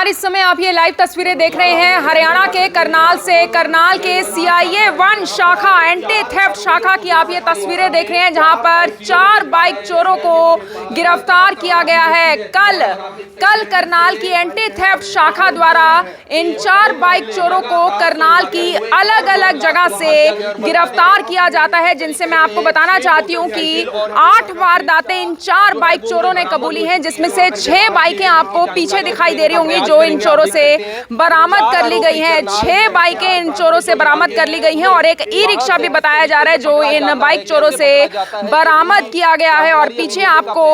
नमस्कार। इस समय आप ये लाइव तस्वीरें देख रहे हैं हरियाणा के करनाल से। करनाल के CIA 1 शाखा एंटी थेफ्ट शाखा की आप ये तस्वीरें देख रहे हैं, जहां पर 4 बाइक चोरों को गिरफ्तार किया गया है। कल करनाल की एंटी थेफ्ट शाखा द्वारा इन 4 बाइक चोरों को करनाल की अलग अलग जगह से गिरफ्तार किया जाता है, जिनसे मैं आपको बताना चाहती हूँ कि 8 वारदातें इन 4 बाइक चोरों ने कबूली हैं, जिसमें से 6 बाइकें आपको पीछे दिखाई दे रही होंगी जो इन चोरों से बरामद कर ली गई हैं। 6 बाइकें इन चोरों से बरामद कर ली गई हैं और एक ई-रिक्शा भी बताया जा रहा है जो इन बाइक चोरों से बरामद किया गया है। और पीछे आपको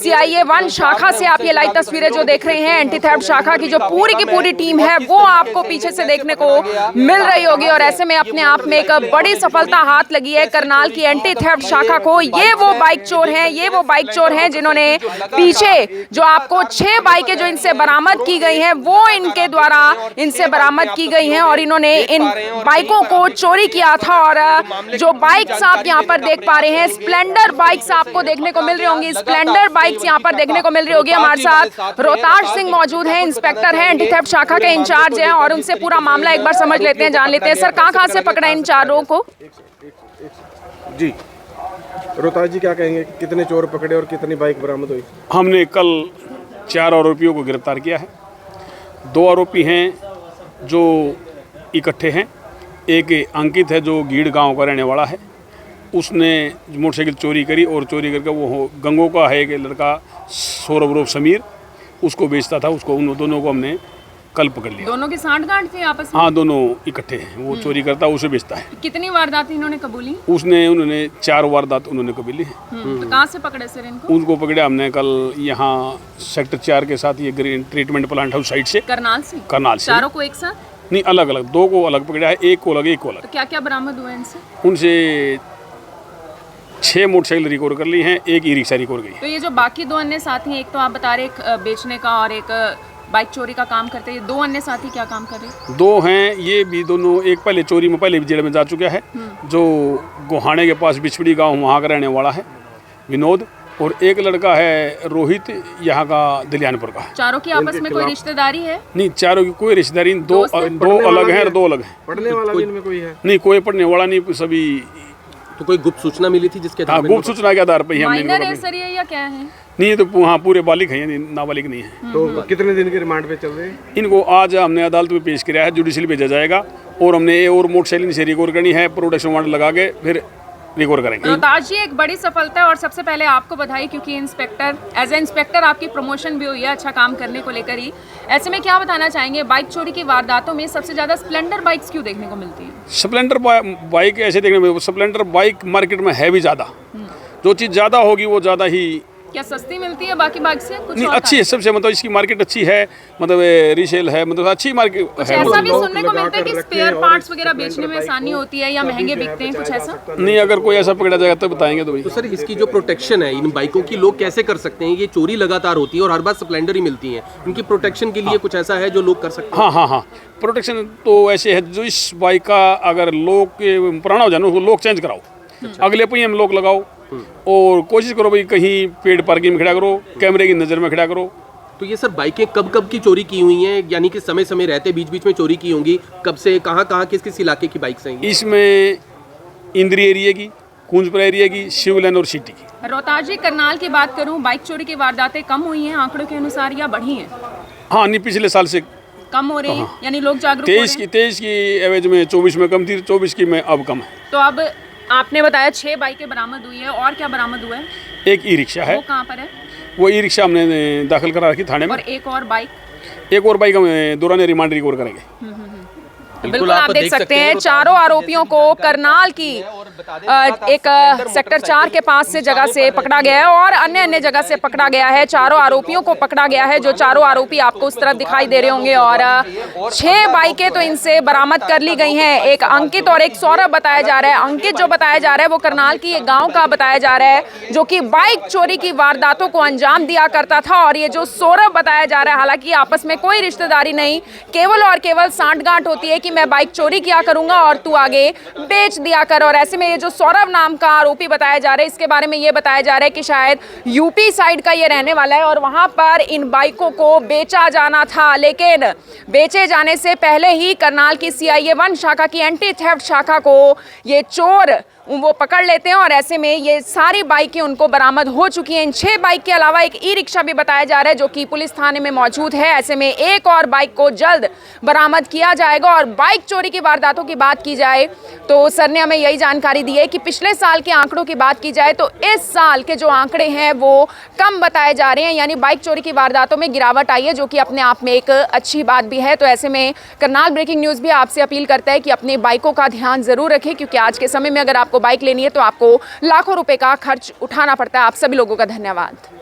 CIA 1 शाखा से आप ये लाइव तस्वीरें जो देख रहे हैं, एंटी थेफ्ट शाखा की जो पूरी की पूरी टीम है वो आपको पीछे से देखने को मिल रही होगी। और ऐसे में अपने आप में एक बड़ी सफलता हाथ लगी है करनाल की एंटी थेफ्ट शाखा को। ये वो बाइक चोर हैं जिन्होंने पीछे जो आपको 6 बाइकें जो इनसे बरामद की गई हैं वो इनके द्वारा इनसे बरामद की गई हैं और इन्होंने इन बाइकों को चोरी किया था। और जो बाइक्स आप यहाँ पर देख पा रहे हैं, स्प्लेंडर बाइक्स आपको देखने को मिल रही होंगी। स्प्लेंडर बाइक्स यहाँ पर देखने को मिल रही होगी। हमारे साथ रोहताज सिंह मौजूद हैं, इंस्पेक्टर हैं, एंटी थेफ्ट शाखा के इंचार्ज हैं, और उनसे पूरा मामला एक बार समझ लेते हैं, जान लेते हैं। सर, कहाँ से पकड़ा इन 4 को? जी रोहताज जी, क्या कहेंगे, कितने चोर पकड़े और कितनी बाइक बरामद हुई? हमने कल 4 आरोपियों को गिरफ्तार किया है। 2 आरोपी हैं जो इकट्ठे हैं। एक अंकित है जो गीड़ गांव का रहने वाला है, उसने मोटरसाइकिल चोरी करी और चोरी करके वो गंगो का है एक लड़का सौरभ रूप समीर, उसको बेचता था। उसको उन दोनों को हमने कल पकड़ लिया। दोनों की सांठ-गांठ थी आपस में? हाँ, दोनों इकट्ठे हैं। वो चोरी करता है, उसे बेचता है। कितनी वारदात इन्होंने कबूली? उन्होंने 4 वारदात उन्होंने कबूली है। तो कहाँ से पकड़े सर इनको? उनको पकड़े हमने कल यहाँ सेक्टर 4 के साथ ये green treatment plant house side से। करनाल से? चारों को एक साथ? नहीं, अलग अलग। 2 को अलग पकड़ा है, एक को अलग, एक को अलग। तो क्या क्या बरामद हुआ इनसे? उनसे 6 मोटरसाइकिल रिकवर कर ली हैं, एक ई-रिक्शा रिकवर गई। तो ये जो बाकी 2 अन्य साथी हैं, एक तो आप बता रहे एक बेचने का और एक बाइक चोरी का काम करते हैं, 2 अन्य साथी क्या काम कर रहे हैं? 2 हैं, ये भी दोनों, एक पहले चोरी में पहले भी जेल में जा चुका है, जो गोहाने के पास बिछड़ी गांव वहाँ का रहने वाला है विनोद, और एक लड़का है रोहित, यहाँ का दिलियानपुर का। चारों की आपस में कोई रिश्तेदारी है? नहीं, चारों की कोई रिश्तेदारी, 2 अलग हैं और 2 अलग हैं। पढ़ने वाला भी इनमें कोई है? नहीं, कोई पढ़ने वाला नहीं, सभी। तो कोई गुप्त सूचना मिली थी जिसके? हाँ, गुप्त सूचना के आधार पर ही हमने। माइनर है सर ये या क्या है? नहीं, ये तो वहाँ पूरे बालिक हैं, नाबालिग नहीं है। तो कितने दिन के रिमांड पे चल रहे हैं इनको? आज हमने अदालत में पेश किया है, जुडिशल भेजा जाएगा, और हमने और मोटरसाइकिल से रिकवर करनी है, प्रोडक्शन वारंट लगा के फिर रिकवर करेंगे। रोहताज जी, एक बड़ी सफलता है और सबसे पहले आपको बधाई, क्योंकि इंस्पेक्टर एज ए इंस्पेक्टर आपकी प्रमोशन भी हुई है अच्छा काम करने को लेकर ही। ऐसे में क्या बताना चाहेंगे, बाइक चोरी की वारदातों में सबसे ज्यादा स्प्लेंडर बाइक्स क्यों देखने को मिलती है? स्प्लेंडर बाइक ऐसे देखने में, स्प्लेंडर बाइक मार्केट में है भी ज़्यादा। जो चीज़ ज़्यादा होगी वो ज़्यादा ही क्या सस्ती मिलती है बाकी बाइक से? कुछ नहीं, और अच्छी है सबसे, मतलब इसकी मार्केट अच्छी है, मतलब रीसेल है, मतलब अच्छी मार्केट है। ऐसा भी सुनने को मिलता है कि स्पेयर पार्ट्स वगैरह बेचने में आसानी होती है या महंगे बिकते हैं, कुछ ऐसा? नहीं, अगर कोई ऐसा पकड़ा जाएगा तो बताएंगे। तो सर, इसकी जो प्रोटेक्शन है इन बाइकों की, लोग कैसे कर सकते हैं? ये चोरी लगातार होती है और हर बार स्प्लेंडर ही मिलती है, इनकी प्रोटेक्शन के लिए कुछ ऐसा है जो लोग कर सकते हैं? हाँ, प्रोटेक्शन तो ऐसे है, जो इस बाइक का अगर लोग पुराना हो जाए उसको लोग चेंज कराओ, अगले पहिए में लोग लगाओ, और कोशिश करो भाई कहीं पेड़ पार्किंग में खड़ा करो, कैमरे की नज़र में खड़ा करो। तो ये सर बाइकें कब की चोरी की हुई हैं, यानी कि समय समय रहते बीच में चोरी की होंगी? कब से, कहाँ किस इलाके की बाइक्स हैं? इसमें इंद्री एरिया की, कुंजपुर एरिया की, शिवलैन और सिटी की। रोहताज जी, करनाल की बात करूं, बाइक चोरी की वारदातें कम हुई हैं आंकड़ों के अनुसार या बढ़ी हैं? हाँ, नहीं, पिछले साल से कम हो रही है, यानी लोग जागरूक हो रहे हैं। 23 की एवरेज में 24 में कम थी, 24 की में अब कम है। तो अब आपने बताया 6 बाइकें बरामद हुई है, और क्या बरामद हुआ है? एक ई-रिक्शा है। वो कहाँ पर है? वो ई-रिक्शा हमने दाखिल करा रखी थाने में। और एक और बाइक? एक और बाइक हम दौरान रिमांड रिकवर करेंगे। बिल्कुल आप देख सकते हैं, चारों आरोपियों को करनाल की एक सेक्टर 4 के पास से जगह से पकड़ा गया है और अन्य जगह से पकड़ा गया है। चारों आरोपियों को पकड़ा गया है, जो चारों आरोपी आपको उस तरफ दिखाई दे रहे होंगे। और 6 बाइकें तो इनसे बरामद कर ली गई हैं। एक अंकित और एक सौरभ बताया जा रहा है। अंकित जो बताया जा रहा है वो करनाल की एक गाँव का बताया जा रहा है, जो कि बाइक चोरी की वारदातों को अंजाम दिया करता था। और ये जो सौरभ बताया जा रहा है, हालांकि आपस में कोई रिश्तेदारी नहीं, केवल और केवल सांठ-गांठ होती है कि मैं बाइक चोरी किया करूंगा और तू आगे बेच दिया कर। और ऐसे में में ये जो सौरभ नाम का आरोपी बताया जा रहा है, इसके बारे में ये बताया जा रहा है कि शायद यूपी साइड का ये रहने वाला है और वहाँ पर इन बाइकों को बेचा जाना था, लेकिन बेचे जाने से पहले ही करनाल की CIA 1 शाखा की एंटी थेफ्ट शाखा को ये चोर वो पकड़ लेते हैं और ऐसे में ये सारी बाइकें उनको बरामद हो चुकी हैं। इन 6 बाइक के अलावा एक ई-रिक्शा भी बताया जा रहा है जो कि पुलिस थाने में मौजूद है। ऐसे में एक और बाइक को जल्द बरामद किया जाएगा। और बाइक चोरी की वारदातों की बात की जाए तो सर ने हमें यही जानकारी दी है कि पिछले साल के आंकड़ों की बात की जाए तो इस साल के जो आंकड़े हैं वो कम बताए जा रहे हैं, यानी बाइक चोरी की वारदातों में गिरावट आई है, जो कि अपने आप में एक अच्छी बात भी है। तो ऐसे में करनाल ब्रेकिंग न्यूज़ भी आपसे अपील करता है कि अपनी बाइकों का ध्यान जरूर रखें, क्योंकि आज के समय में अगर आपको बाइक लेनी है तो आपको लाखों रुपए का खर्च उठाना पड़ता है। आप सभी लोगों का धन्यवाद।